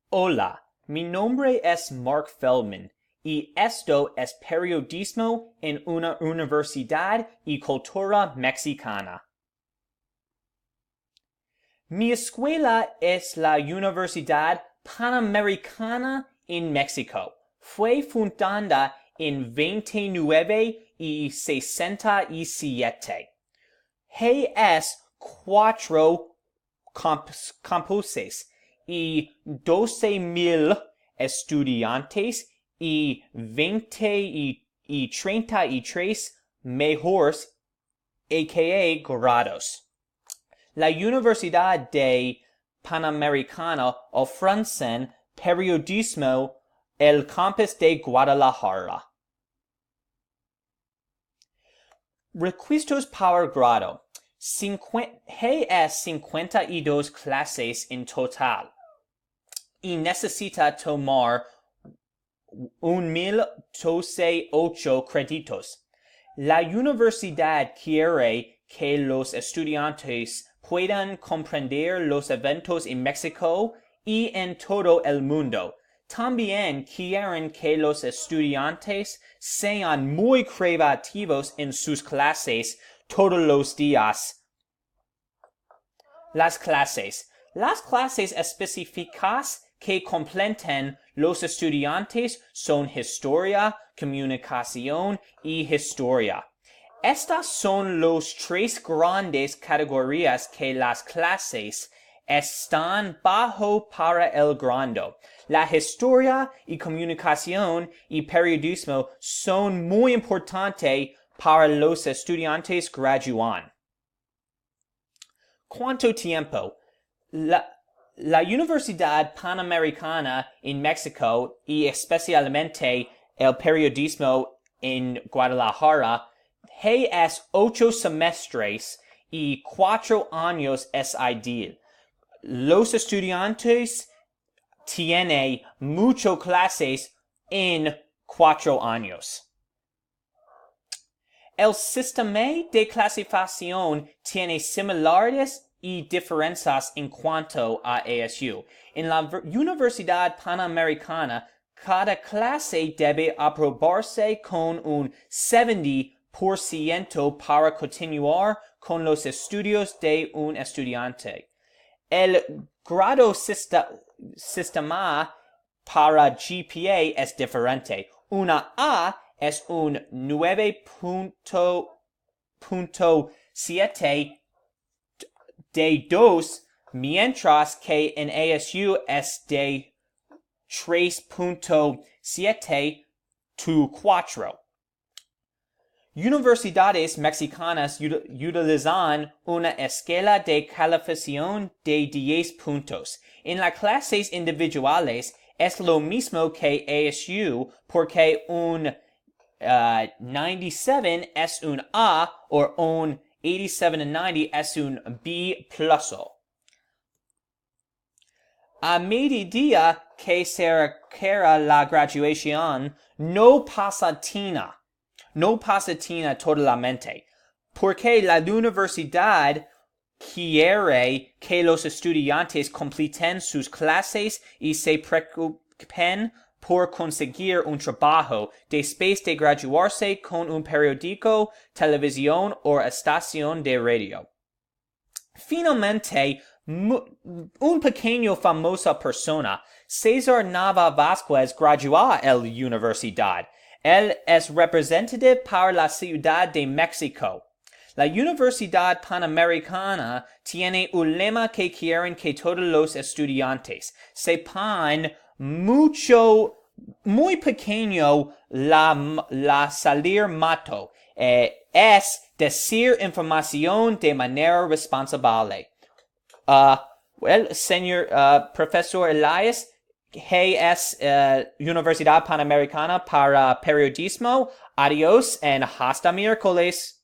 Hola, mi nombre es Mark Feldman y esto es periodismo en una universidad y cultura mexicana. Mi escuela es la Universidad Panamericana en México. Fue fundada en 2967. Es 4 campuses y 12,000 estudiantes y 33 mejores, a.k.a. grados. La Universidad de Panamericana ofrece periodismo el campus de Guadalajara. Requisitos para grado. Es 52 clases en total y necesita tomar 1,018 créditos. La universidad quiere que los estudiantes puedan comprender los eventos en México y en todo el mundo. También quieren que los estudiantes sean muy creativos en sus clases todos los días. Las clases específicas que completen los estudiantes son historia, comunicación y historia. Estas son las 3 grandes categorías que las clases están bajo para el grado. La historia y comunicación y periodismo son muy importantes para los estudiantes gradúan. ¿Cuánto tiempo? La Universidad Panamericana en México y especialmente el periodismo en Guadalajara es 8 semestres y 4 años es ideal. Los estudiantes tienen muchas clases en 4 años. El sistema de clasificación tiene similaridades y diferencias en cuanto a ASU. En la Universidad Panamericana, cada clase debe aprobarse con un 70% para continuar con los estudios de un estudiante. El grado sistema para GPA es diferente. Una A es un 9.7 de 2, mientras que en ASU es de 3.7 to 4. Universidades mexicanas utilizan una escala de calificación de 10 puntos. En las clases individuales es lo mismo que ASU porque un 97 es un A o un 87-90 es un B+. A medida que se acerca la graduación, no pasatina totalmente, porque la universidad quiere que los estudiantes completen sus clases y se preocupen por conseguir un trabajo después de graduarse con un periódico, televisión o estación de radio. Finalmente, un pequeño famosa persona, César Nava Vázquez, graduó en la universidad. Él es representante para la Ciudad de México. La Universidad Panamericana tiene un lema que quieren que todos los estudiantes sepan muy pequeño la salir mato. Es decir información de manera responsable. Señor Profesor Elias, es Universidad Panamericana para Periodismo. Adiós y hasta miércoles.